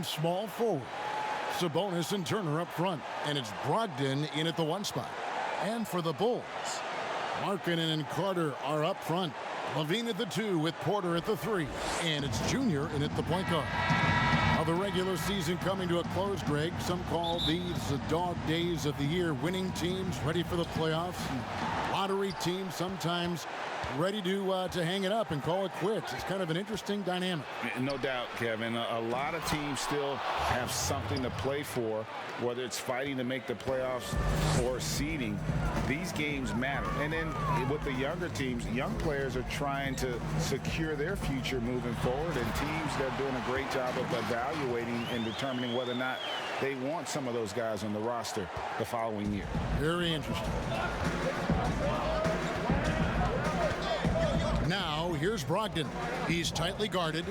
small forward. Sabonis and Turner up front, and it's Brogdon in at the 1 spot. And for the Bulls, Markkanen and Carter are up front. Levine at the 2 with Porter at the 3, and it's Junior in at the point guard. Now the regular season coming to a close, Greg. Some call these the dog days of the year. Winning teams ready for the playoffs. Lottery teams sometimes ready to hang it up and call it quits. It's kind of an interesting dynamic. No doubt, Kevin. A lot of teams still have something to play for, whether it's fighting to make the playoffs or seeding. These games matter. And then with the younger teams, young players are trying to secure their future moving forward, and teams that are doing a great job of evaluating and determining whether or not they want some of those guys on the roster the following year. Very interesting. Now, here's Brogdon. He's tightly guarded.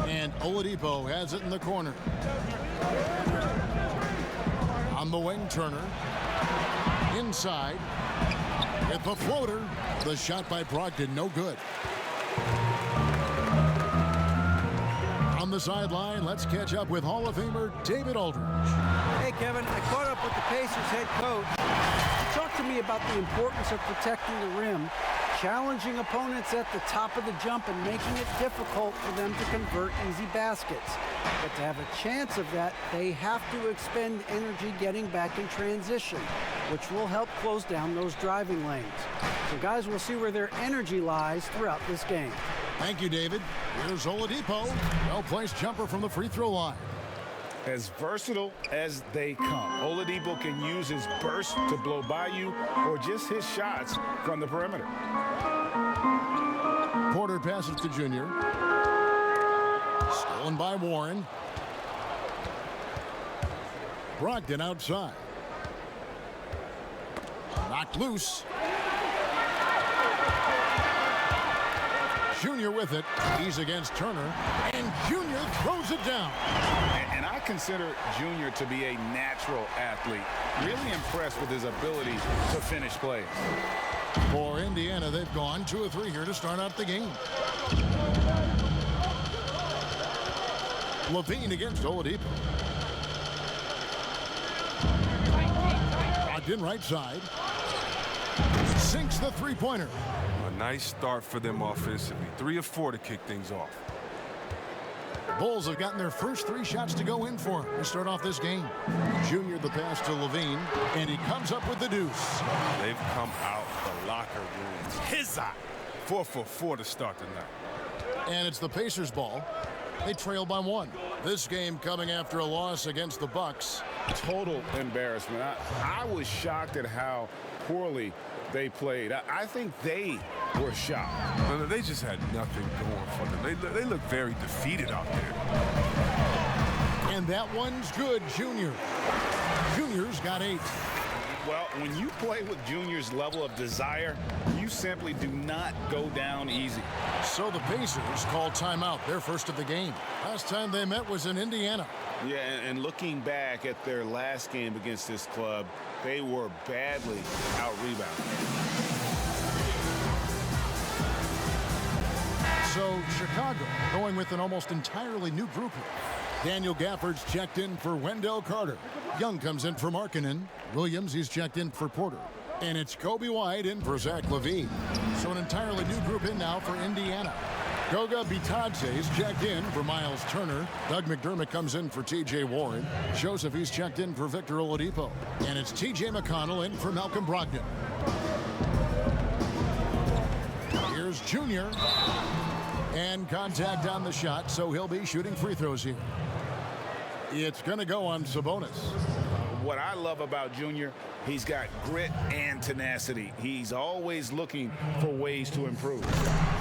And Oladipo has it in the corner. On the wing, Turner. Inside. With the floater. The shot by Brogdon, no good. On the sideline, let's catch up with Hall of Famer David Aldridge. Hey, Kevin, I caught up with the Pacers head coach. He talked to me about the importance of protecting the rim, challenging opponents at the top of the jump and making it difficult for them to convert easy baskets. But to have a chance of that, they have to expend energy getting back in transition, which will help close down those driving lanes. So guys, we'll see where their energy lies throughout this game. Thank you, David. Here's Oladipo. Well-placed jumper from the free throw line. As versatile as they come, Oladipo can use his burst to blow by you or just his shots from the perimeter. Porter passes to Junior. Stolen by Warren. Brogdon outside. Knocked loose. Junior with it. He's against Turner. And Junior throws it down. And I consider Junior to be a natural athlete. Really impressed with his ability to finish plays. For Indiana, they've gone 2 of 3 here to start out the game. Levine against Oladipo. Brogdon right side. Sinks the three-pointer. A nice start for them offensively. 3 of 4 to kick things off. The Bulls have gotten their first 3 shots to go in for him to start off this game. Junior the pass to Levine, and he comes up with the deuce. They've come out the locker rooms. His eye. 4 for 4 to start the night. And it's the Pacers' ball. They trail by 1. This game coming after a loss against the Bucks. Total embarrassment. I was shocked at how poorly they played. I think they were shocked. No, they just had nothing going for them. They look very defeated out there. And that one's good, Junior. Junior's got 8. Well, when you play with Junior's level of desire, you simply do not go down easy. So the Pacers call timeout, their first of the game. Last time they met was in Indiana. Yeah, and looking back at their last game against this club, they were badly out-rebounded. So Chicago going with an almost entirely new group here. Daniel Gafford's checked in for Wendell Carter. Young comes in for Markkanen. Williams, he's checked in for Porter. And it's Kobe White in for Zach LaVine. So an entirely new group in now for Indiana. Goga Bitadze is checked in for Miles Turner. Doug McDermott comes in for T.J. Warren. Joseph, he's checked in for Victor Oladipo. And it's T.J. McConnell in for Malcolm Brogdon. Here's Junior. And contact on the shot, so he'll be shooting free throws here. It's going to go on Sabonis. What I love about Junior, he's got grit and tenacity. He's always looking for ways to improve.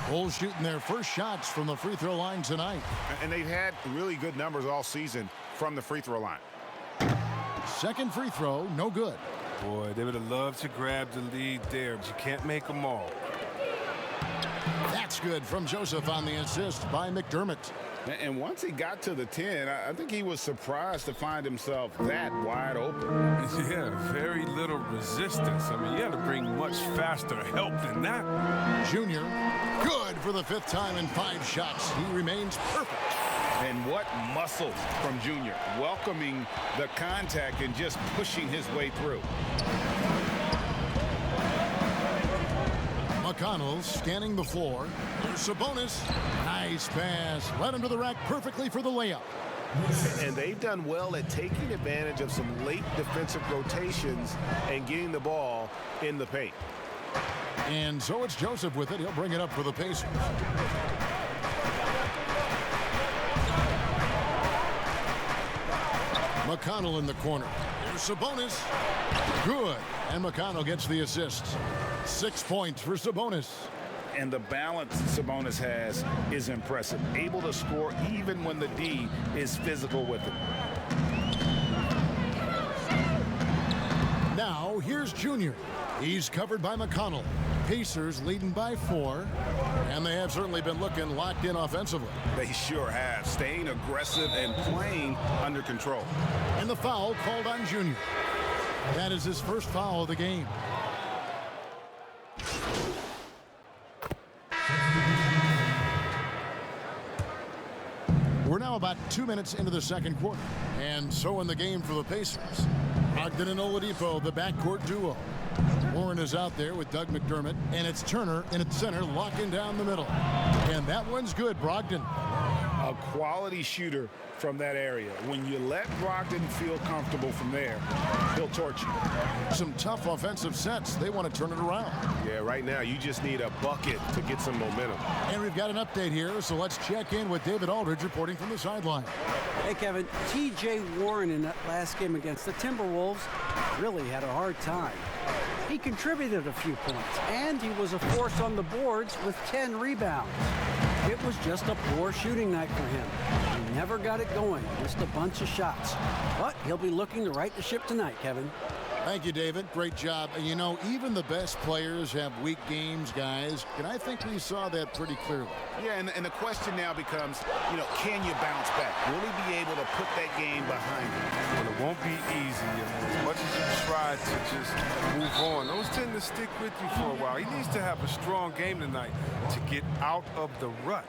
Bulls shooting their first shots from the free throw line tonight. And they've had really good numbers all season from the free throw line. Second free throw, no good. Boy, they would have loved to grab the lead there, but you can't make them all. That's good from Joseph on the assist by McDermott. And once he got to the 10, I think he was surprised to find himself that wide open. Yeah, very little resistance. I mean, you had to bring much faster help than that. Junior, good for the 5th time in 5 shots. He remains perfect. And what muscle from Junior, welcoming the contact and just pushing his way through. McConnell scanning the floor. There's Sabonis. Nice pass. Led him to the rack perfectly for the layup. And they've done well at taking advantage of some late defensive rotations and getting the ball in the paint. And so it's Joseph with it. He'll bring it up for the Pacers. McConnell in the corner. There's Sabonis. Good. And McConnell gets the assist. 6 points for Sabonis. And the balance Sabonis has is impressive. Able to score even when the D is physical with him. Now here's Junior. He's covered by McConnell. Pacers leading by 4. And they have certainly been looking locked in offensively. They sure have. Staying aggressive and playing under control. And the foul called on Junior. That is his first foul of the game. We're now about 2 minutes into the second quarter. And so in the game for the Pacers. Ogden and Oladipo, the backcourt duo. Warren is out there with Doug McDermott. And it's Turner in its center locking down the middle. And that one's good, Brogdon. A quality shooter from that area. When you let Brogdon feel comfortable from there, he'll torch you. Some tough offensive sets. They want to turn it around. Yeah, right now you just need a bucket to get some momentum. And we've got an update here, so let's check in with David Aldridge reporting from the sideline. Hey, Kevin, T.J. Warren in that last game against the Timberwolves really had a hard time. He contributed a few points, and he was a force on the boards with 10 rebounds. It was just a poor shooting night for him. He never got it going, missed a bunch of shots. But he'll be looking to right the ship tonight, Kevin. Thank you, David. Great job. And you know, even the best players have weak games, guys. And I think we saw that pretty clearly. Yeah, and the question now becomes, can you bounce back? Will he be able to put that game behind him? Well, it won't be easy. As much as you try to just move on, those tend to stick with you for a while. He needs to have a strong game tonight to get out of the rut.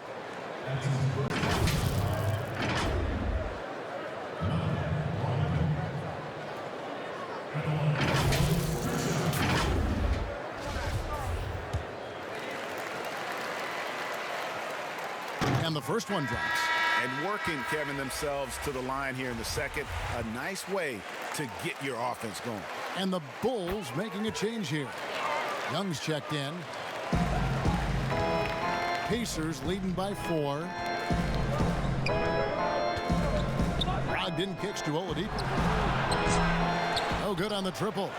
And the first one drops. And working, Kevin, themselves to the line here in the second. A nice way to get your offense going. And the Bulls making a change here. Young's checked in. Pacers leading by 4. Brogdon kicks to Oladipo. No good on the triple.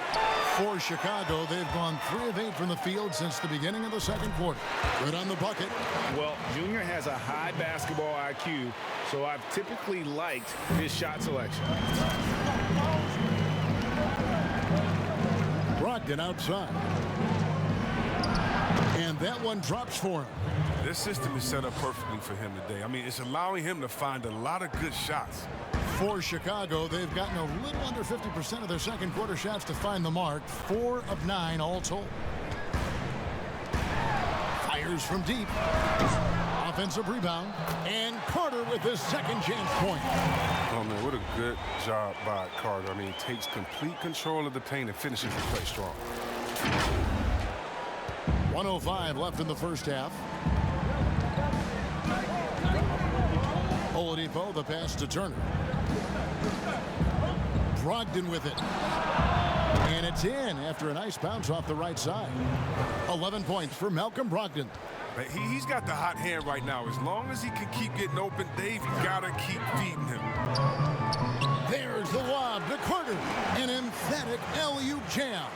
For Chicago, they've gone 3 of 8 from the field since the beginning of the second quarter. Good on the bucket. Well, Junior has a high basketball IQ, so I've typically liked his shot selection. Brogdon outside. And that one drops for him. This system is set up perfectly for him today. I mean, it's allowing him to find a lot of good shots. For Chicago, they've gotten a little under 50% of their second quarter shots to find the mark. 4 of 9 all told. Fires from deep. Offensive rebound. And Carter with his second chance point. Oh, man, what a good job by Carter. I mean, he takes complete control of the paint and finishes the play strong. 1:05 left in the first half. Oladipo, the pass to Turner. Brogdon with it. And it's in after a nice bounce off the right side. 11 points for Malcolm Brogdon. He's got the hot hand right now. As long as he can keep getting open, Dave, you got to keep feeding him. There's the lob to Carter. An emphatic alley-oop jam.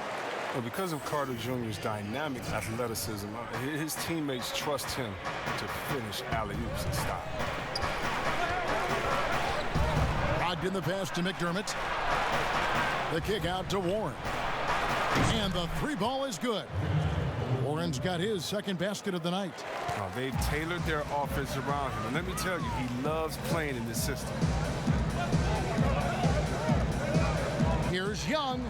Well, because of Carter Jr.'s dynamic athleticism, his teammates trust him to finish alley-oops and stop. Brogdon the pass to McDermott. The kick out to Warren. And the 3-ball is good. Warren's got his second basket of the night. They've tailored their offense around him. And let me tell you, he loves playing in this system. Here's Here's Young,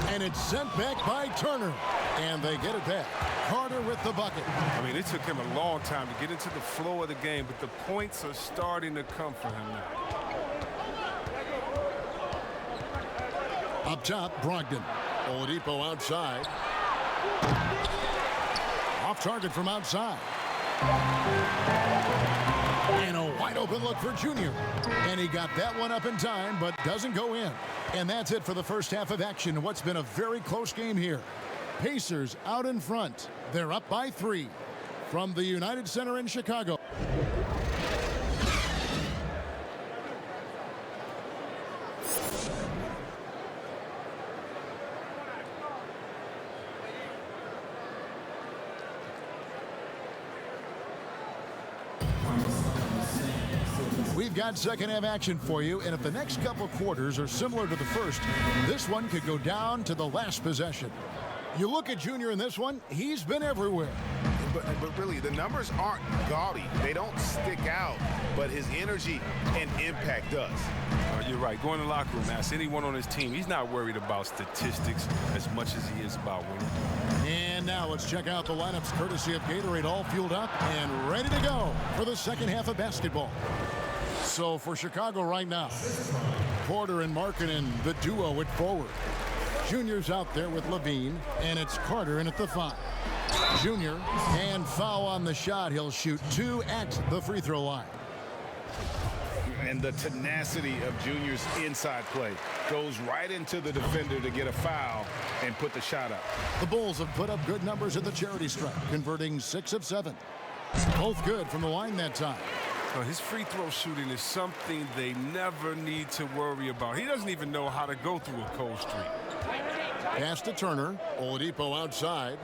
and it's sent back by Turner. And they get it back. Carter with the bucket. I mean, it took him a long time to get into the flow of the game, but the points are starting to come for him now. Up top, Brogdon. Oladipo outside. Off target from outside. And a wide open look for Junior. And he got that one up in time, but doesn't go in. And that's it for the first half of action. What's been a very close game here. Pacers out in front. They're up by 3 from the United Center in Chicago. We've got second half action for you, and if the next couple quarters are similar to the first, this one could go down to the last possession. You look at Junior in this one, he's been everywhere. But really, the numbers aren't gaudy. They don't stick out, but his energy and impact does. You're right. Go in the locker room, ask anyone on his team. He's not worried about statistics as much as he is about winning. And now let's check out the lineups courtesy of Gatorade, all fueled up and ready to go for the second half of basketball. So for Chicago right now, Porter and Markkanen, the duo at forward. Junior's out there with Levine, and it's Carter in at the 5. Junior, and foul on the shot. He'll shoot 2 at the free throw line. And the tenacity of Junior's inside play goes right into the defender to get a foul and put the shot up. The Bulls have put up good numbers at the charity stripe, converting 6 of 7. Both good from the line that time. His free throw shooting is something they never need to worry about. He doesn't even know how to go through a cold streak. Pass to Turner. Oladipo outside.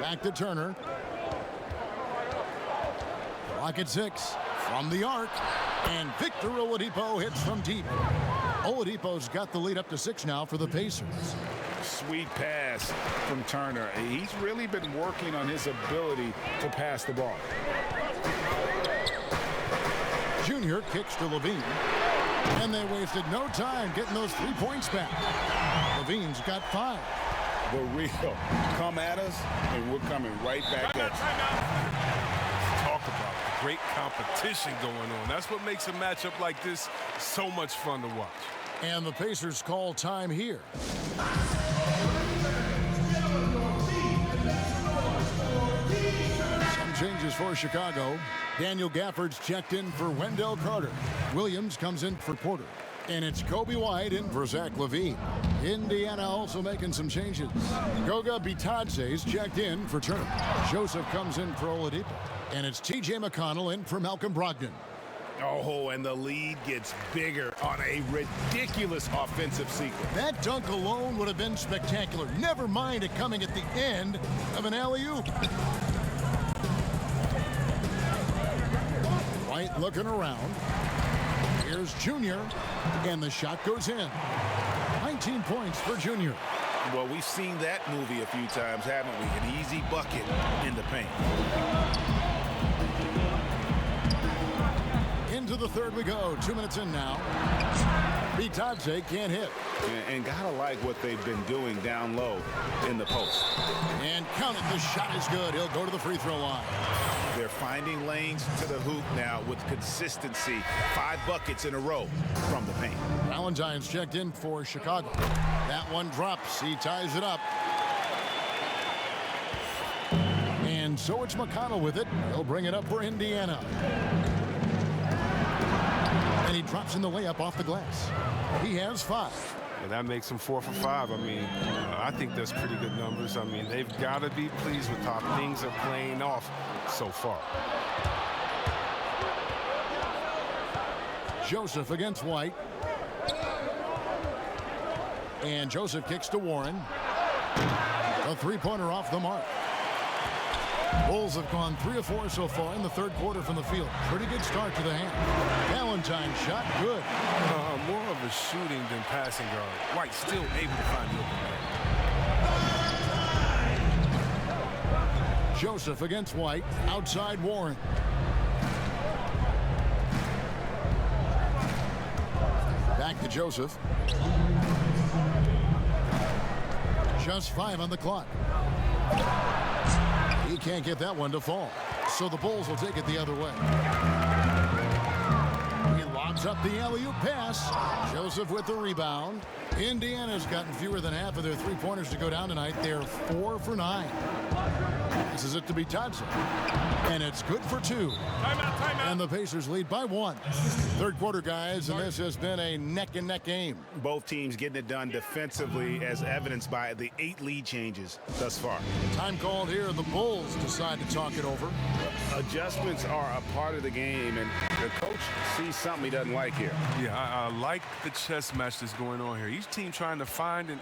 Back to Turner. Clock at 6 from the arc. And Victor Oladipo hits from deep. Oladipo's got the lead up to 6 now for the Pacers. Sweet pass from Turner. He's really been working on his ability to pass the ball. Junior kicks to Levine. And they wasted no time getting those 3 points back. Levine's got 5. The real come at us, and we're coming right back at you. Talk about great competition going on. That's what makes a matchup like this so much fun to watch. And the Pacers call time here. Some changes for Chicago. Daniel Gafford's checked in for Wendell Carter. Williams comes in for Porter. And it's Kobe White in for Zach LaVine. Indiana also making some changes. Goga Bitadze's checked in for Turner. Joseph comes in for Oladipo. And it's T.J. McConnell in for Malcolm Brogdon. Oh, and the lead gets bigger on a ridiculous offensive sequence. That dunk alone would have been spectacular. Never mind it coming at the end of an alley-oop. White looking around. Here's Junior, and the shot goes in. 19 points for Junior. Well, we've seen that movie a few times, haven't we? An easy bucket in the paint. Into the third we go. 2 minutes in now. Bitadze can't hit. And gotta like what they've been doing down low in the post. And count it, the shot is good. He'll go to the free throw line. They're finding lanes to the hoop now with consistency. 5 buckets in a row from the paint. Valentine's checked in for Chicago. That one drops. He ties it up. And so it's McConnell with it. He'll bring it up for Indiana. And he drops in the layup off the glass. He has 5. And that makes him 4 for 5. I mean, I think that's pretty good numbers. I mean, they've got to be pleased with how things are playing off so far. Joseph against White. And Joseph kicks to Warren. A 3-pointer off the mark. Bulls have gone 3 of 4 so far in the third quarter from the field. Pretty good start to the hand. Valentine shot good. More of a shooting than passing guard. White still able to find the open man. Joseph against White. Outside Warren. Back to Joseph. Just 5 on the clock. He can't get that one to fall. So the Bulls will take it the other way. He lobs up the alley-oop pass. Joseph with the rebound. Indiana's gotten fewer than half of their three-pointers to go down tonight. They're 4 for 9. This is it to be Bitadze. And it's good for 2. Timeout. And the Pacers lead by 1. Third quarter, guys, and this has been a neck-and-neck game. Both teams getting it done defensively, as evidenced by the 8 lead changes thus far. Time called here. The Bulls decide to talk it over. Adjustments are a part of the game, and the coach sees something he doesn't like here. Yeah, I like the chess match that's going on here. Each team trying to find and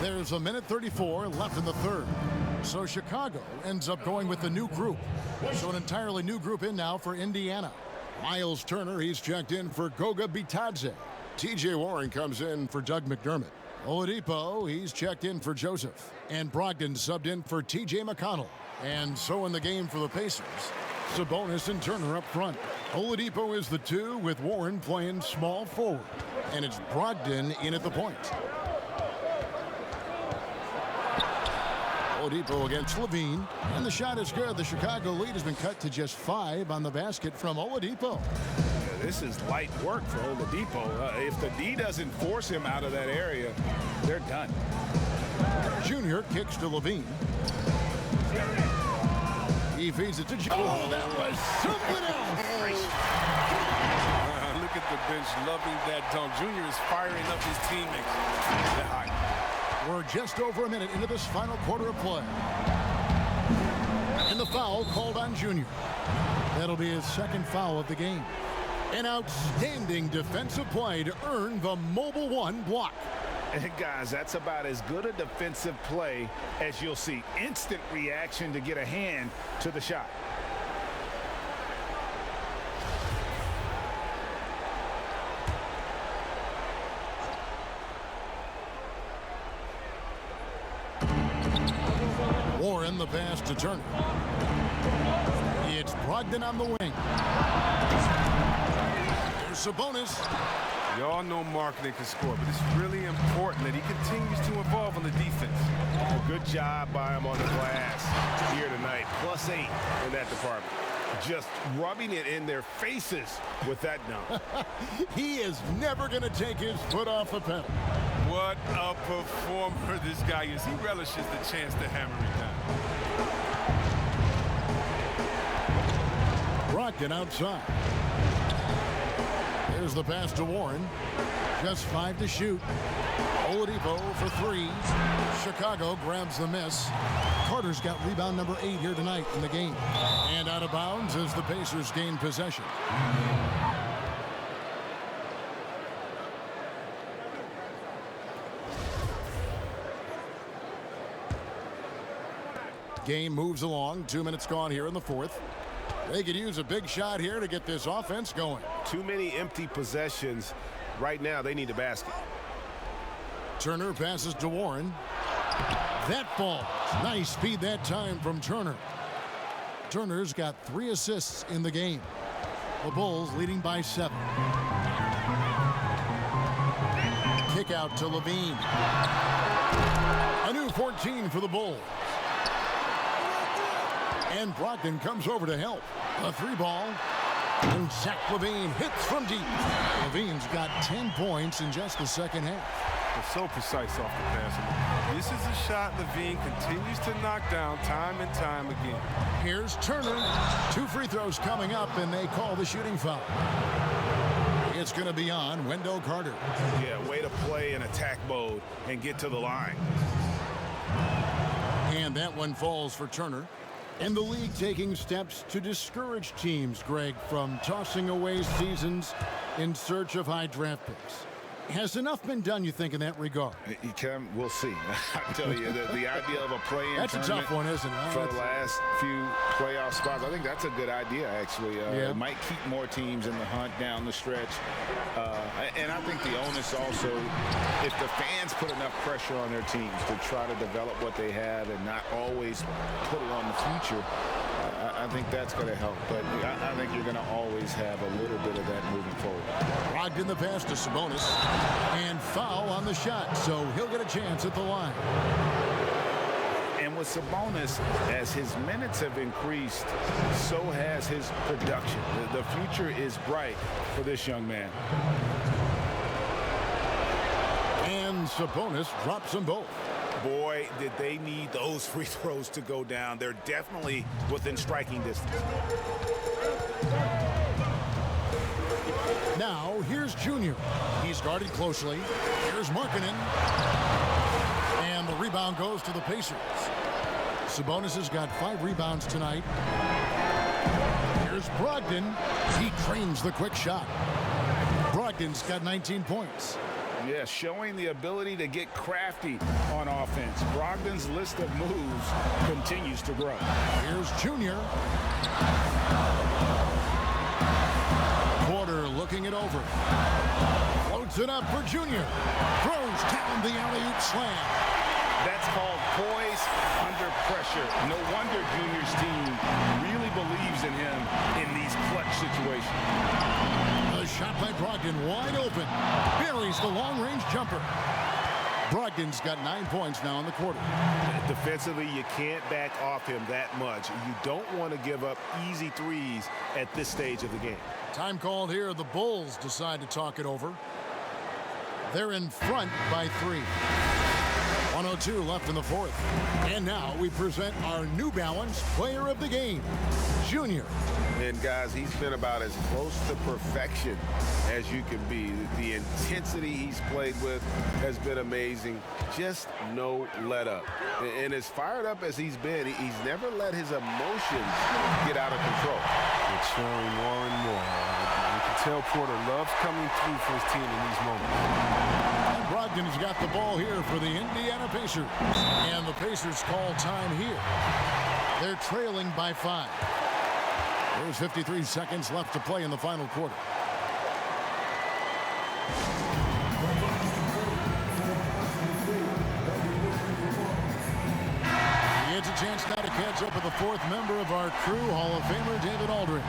There's a minute 34 left in the third. So Chicago ends up going with the new group. So an entirely new group in now for Indiana. Miles Turner, he's checked in for Goga Bitadze. T.J. Warren comes in for Doug McDermott. Oladipo, he's checked in for Joseph. And Brogdon subbed in for T.J. McConnell. And so in the game for the Pacers, Sabonis and Turner up front. Oladipo is the 2 with Warren playing small forward. And it's Brogdon in at the point. Oladipo against Levine, and the shot is good. The Chicago lead has been cut to just 5 on the basket from Oladipo. This is light work for Oladipo. If the D doesn't force him out of that area, they're done. Junior kicks to Levine. He feeds it to Junior. Oh, that was something else. look at the bench loving that dunk. Junior is firing up his teammates. They're hot. We're just over a minute into this final quarter of play. And the foul called on Junior. That'll be his second foul of the game. An outstanding defensive play to earn the Mobile One block. And guys, that's about as good a defensive play as you'll see. Instant reaction to get a hand to the shot. Warren the pass to Turner. It's Brogdon on the wing. Here's Sabonis. Y'all know marketing can score, but it's really important that he continues to evolve on the defense. A good job by him on the glass here tonight. +8 in that department. Just rubbing it in their faces with that dunk. He is never going to take his foot off the pedal. What a performer this guy is. He relishes the chance to hammer it down. Brogdon outside. Here's the pass to Warren. Just 5 to shoot. Oladipo for 3. Chicago grabs the miss. Carter's got rebound number 8 here tonight in the game. And out of bounds as the Pacers gain possession. Game moves along. 2 minutes gone here in the fourth. They could use a big shot here to get this offense going. Too many empty possessions. Right now, they need a basket. Turner passes to Warren. That ball. Nice speed that time from Turner. Turner's got 3 assists in the game. The Bulls leading by 7. Kick out to Levine. A new 14 for the Bulls. And Brogdon comes over to help. A 3-ball. And Zach Levine hits from deep. Levine's got 10 points in just the second half. They're so precise off the pass. This is a shot Levine continues to knock down time and time again. Here's Turner. 2 free throws coming up, and they call the shooting foul. It's going to be on Wendell Carter. Yeah, way to play in attack mode and get to the line. And that one falls for Turner. And the league taking steps to discourage teams, Greg, from tossing away seasons in search of high draft picks. Has enough been done, you think, in that regard? We'll see. I tell you, the idea of a play-in That's a tough one, isn't it? For the last few playoff spots, I think that's a good idea, actually. Yeah. It might keep more teams in the hunt down the stretch. And I think the onus also, if the fans put enough pressure on their teams to try to develop what they have and not always put it on the future, I think that's going to help, but I think you're going to always have a little bit of that moving forward. Brogdon the pass to Sabonis, and foul on the shot, so he'll get a chance at the line. And with Sabonis, as his minutes have increased, so has his production. The future is bright for this young man. And Sabonis drops them both. Boy, did they need those free throws to go down. They're definitely within striking distance. Now, here's Junior. He's guarded closely. Here's Markkanen. And the rebound goes to the Pacers. Sabonis has got 5 rebounds tonight. Here's Brogdon. He trains the quick shot. Brogdon's got 19 points. Yeah, showing the ability to get crafty on offense. Brogdon's list of moves continues to grow. Here's Junior. Porter looking it over. Floats it up for Junior. Throws down the alley-oop slam. That's called poise under pressure. No wonder Junior's team really believes in him in these clutch situations. A shot by Brogdon, wide open. Buries the long-range jumper. Brogdon's got 9 points now in the quarter. Defensively, you can't back off him that much. You don't want to give up easy threes at this stage of the game. Time called here. The Bulls decide to talk it over. They're in front by 3. 1:02 left in the fourth. And now we present our New Balance player of the game, Junior. And guys, he's been about as close to perfection as you can be. The intensity he's played with has been amazing. Just no let up. And as fired up as he's been, he's never let his emotions get out of control. It's showing more and more. You can tell Porter loves coming through for his team in these moments. Brogdon's got the ball here for the Indiana Pacers. And the Pacers call time here. They're trailing by 5. There's 53 seconds left to play in the final quarter. He gets a chance now to catch up with the 4th member of our crew, Hall of Famer David Aldridge.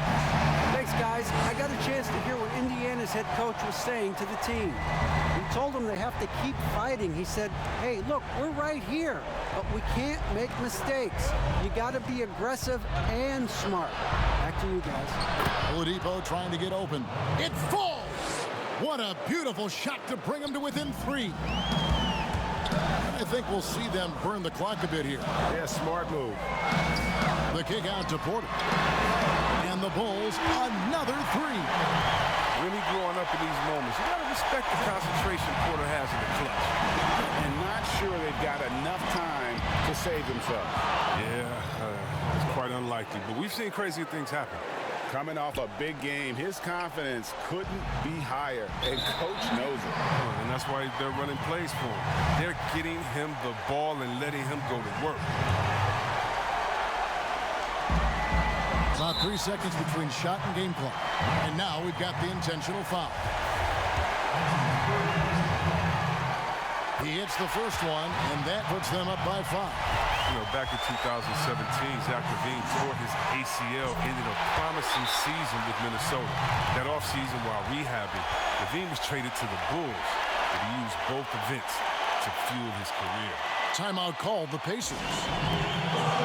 Thanks, guys. I got a chance to hear what Indiana's head coach was saying to the team. He told them they have to keep fighting. He said, hey, look, we're right here, but we can't make mistakes. You got to be aggressive and smart. Back to you guys. Oladipo trying to get open. It falls! What a beautiful shot to bring him to within 3. I think we'll see them burn the clock a bit here. Yeah, smart move. The kick out to Porter. And the Bulls, another 3. Really growing up in these moments. You got to respect the concentration Porter has in the clutch. And not sure they've got enough time to save themselves. Yeah, it's quite unlikely. But we've seen crazy things happen. Coming off a big game, his confidence couldn't be higher, and coach knows it. And that's why they're running plays for him. They're getting him the ball and letting him go to work. About 3 seconds between shot and game clock. And now we've got the intentional foul. He hits the first one, and that puts them up by 5. You know, back in 2017, Zach LaVine tore his ACL, ended a promising season with Minnesota. That offseason, while rehabbing, LaVine was traded to the Bulls, but he used both events to fuel his career. Timeout called the Pacers.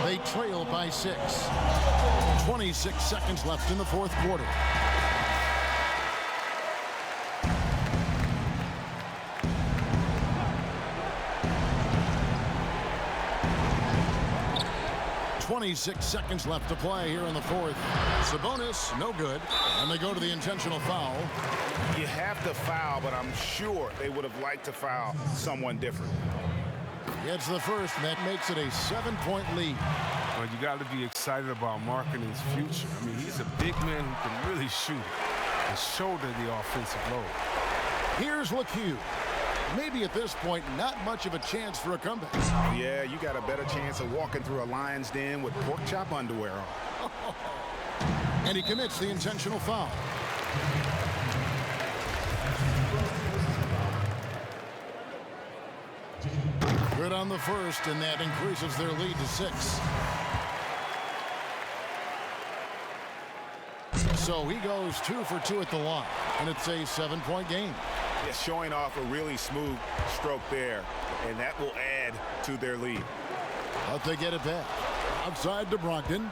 They trail by 6. 26 seconds left in the fourth quarter. .26 seconds left to play here in the fourth. Sabonis, no good. And they go to the intentional foul. You have to foul, but I'm sure they would have liked to foul someone different. Gets the first, and that makes it a 7-point lead. Well, you got to be excited about Markkanen's future. I mean, he's a big man who can really shoot and shoulder the offensive load. Here's LeCue. Maybe at this point, not much of a chance for a comeback. Yeah, you got a better chance of walking through a lion's den with pork chop underwear on. And he commits the intentional foul. Good on the first, and that increases their lead to 6. So he goes 2 for 2 at the line, and it's a 7-point game. Yeah, showing off a really smooth stroke there, and that will add to their lead. But they get it back. Outside to Brogdon.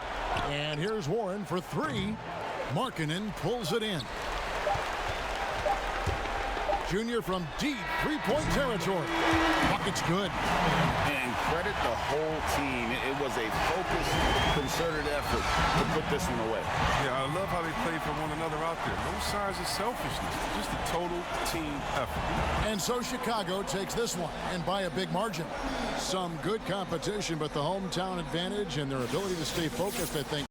And here's Warren for 3. Markkanen pulls it in. Junior from deep three-point territory. Bucket's good. And credit the whole team. It was a focused, concerted effort to put this one away. Yeah, I love how they play for one another out there. No signs of selfishness, just a total team effort. And so Chicago takes this one, and by a big margin. Some good competition, but the hometown advantage and their ability to stay focused, I think,